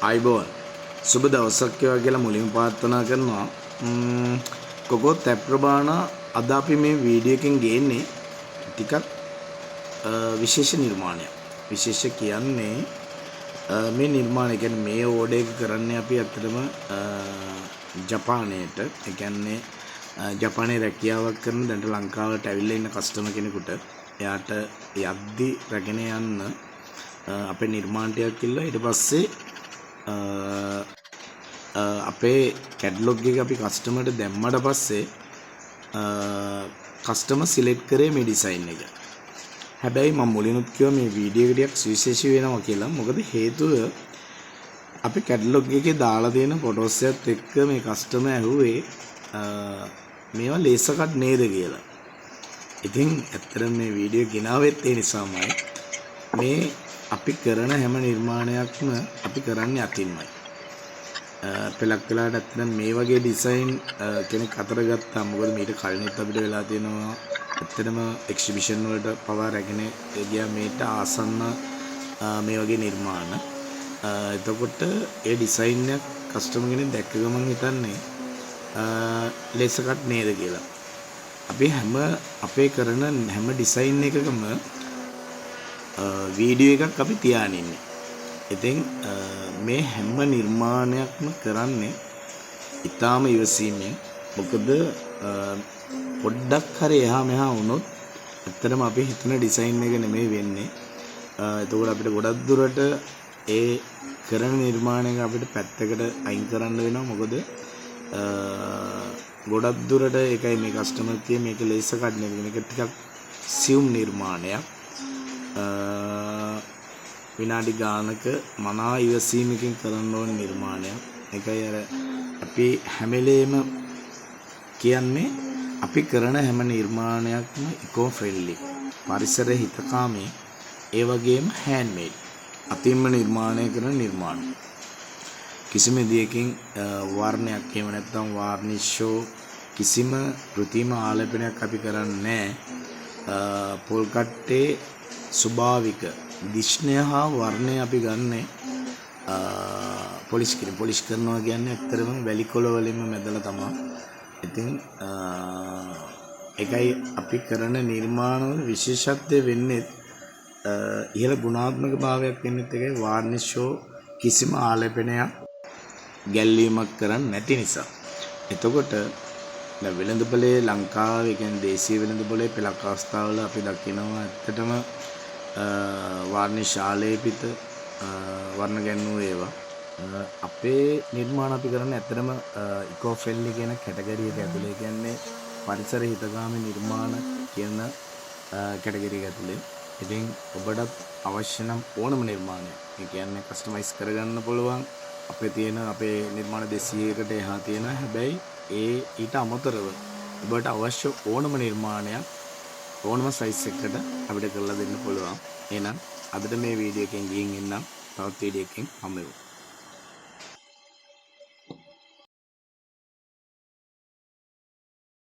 ආයිබෝන් සුබ දවසක් වේවා කියලා මුලින්ම ප්‍රාර්ථනා කරනවා. කොකෝත් ඇප්‍රබාන අද අපි මේ වීඩියෝ එකෙන් ගේන්නේ ටිකක් විශේෂ නිර්මාණයක්. විශේෂ කියන්නේ මේ නිර්මාණය කියන්නේ මේ ඕඩර් එක කරන්නේ අපි ඇත්තටම ජපානයේට. ඒ කියන්නේ ජපානයේ රැකියාවක් කරන දැන් ලංකාවට ඇවිල්ලා ඉන්න කස්ටමර් කෙනෙකුට එයාට යද්දි රැගෙන යන්න අපේ නිර්මාණයක් කිල්ලා ඊට පස්සේ අපේ කැටලොග් එක අපි කස්ටමර්ට දැම්මට පස්සේ කස්ටමර් සිලෙක්ට් කරේ මේ ඩිසයින් එක. හැබැයි මම මුලිනුත් කිව්වා මේ වීඩියෝ එක ටිකක් සුවිශේෂී වෙනවා කියලා. මොකද හේතුව අපි කැටලොග් එකේ දාලා තියෙන ෆොටෝස් එකත් එක්ක මේ කස්ටමර් ඇහුවේ මේවා ලේසර් කට් නේද කියලා. ඉතින් ඇත්තටම මේ වීඩියෝ ගෙනාවෙත් ඒ නිසාමයි. මේ අපි කරන හැම නිර්මාණයක්ම අපි කරන්නේ අතින්මයි. පෙලක් වෙලාට ඇත්තටම මේ වගේ ඩිසයින් කෙනෙක් අතර ගත්තා. මොකද මීට කලින්ත් අපිට වෙලා තියෙනවා ඇත්තටම එක්සිබිෂන් වලට පවා රැගෙන ගියා මේට ආසන්න මේ වගේ නිර්මාණ. එතකොට ඒ ඩිසයින් එක කස්ටමර් කෙනෙක් දැක්ක ගමන් හිතන්නේ ලේසර් කට් නේද කියලා. අපි අපේ කරන හැම ඩිසයින් එකකම වීඩියෝ එකක් අපි තියාගෙන ඉන්නේ. ඉතින් මේ හැම නිර්මාණයක්ම කරන්නේ ඊටාම ඉවසීමෙන්. මොකද පොඩ්ඩක් හරි එහා මෙහා වුණොත් ඇත්තටම අපි හිතන ඩිසයින් එක නෙමෙයි වෙන්නේ. එතකොට අපිට ගොඩක් දුරට ඒ කරන නිර්මාණයක අපිට පැත්තකට අයින් කරන්න වෙනවා. මොකද ගොඩක් දුරට ඒකයි මේ කස්ටමර් කියේ මේක ලේසර් කට් නෙමෙයි. මේක ටිකක් සියුම් නිර්මාණයක්. විනාඩි ගානක මනා ඉවසීමකින් කරන්න ඕන නිර්මාණයක්. ඒකයි අර අපි හැම වෙලේම කියන්නේ අපි කරන හැම නිර්මාණයක්ම ඉකෝ ෆ්‍රෙන්ඩ්ලි, පරිසර හිතකාමී, ඒ වගේම හෑන්ඩ්මේඩ්, අතින්ම නිර්මාණය කරන නිර්මාණ. කිසිම දෙයකින් වර්ණයක් එහෙම නැත්නම් වාර්නිෂෝ කිසිම કૃතිම ආලේපනයක් අපි කරන්නේ නැහැ. පොල් කට්ටේ ස්වභාවික දිෂ්ණය හා වර්ණය අපි ගන්නෙ පොලිෂ් කරනවා කියන්නේ ඇත්තටම වැලිකොළ වලින්ම මැදලා තමයි. ඉතින් ඒකයි අපි කරන නිර්මාණවල විශේෂත්වය වෙන්නේ ඉහළ ගුණාත්මක භාවයක් වෙන්නත් එකයි වාර්නිෂෝ කිසිම ආලේපනයක් ගැල්වීමක් කරන්නේ නැති නිසා. එතකොට වෙළඳපොලේ ලංකාවේ කියන්නේ දේශීය වෙළඳපොලේ පෙළක් අවස්ථාවල අපි දකිනවා ඇත්තටම වාර්නිෂ් ආලේපිත වර්ණ ගැන්වූ ඒවා. අපේ නිර්මාණ අපි කරන්නේ ඇත්තටම ඉකෝ ෆ්‍රෙන්ඩ්ලි කියන කැටගරි එක ඇතුලේ. කියන්නේ පරිසර හිතකාමී නිර්මාණ කියන කැටගරි එක ඇතුලේ. ඉතින් ඔබටත් අවශ්‍ය නම් ඕනම නිර්මාණයක් ඒ කියන්නේ කස්ටමයිස් කරගන්න පුළුවන්. අපේ නිර්මාණ 200කට එහා තියෙන. හැබැයි ඊට අමතරව ඔබට අවශ්‍ය ඕනම නිර්මාණයක් ඕනම සයිස් එකකට අපිට කරලා දෙන්න පුළුවන්. එහෙනම් අදට මේ වීඩියෝ එකෙන් ගිහින් එන්නම්. තවත් වීඩියෝ එකකින් හමු වෙමු.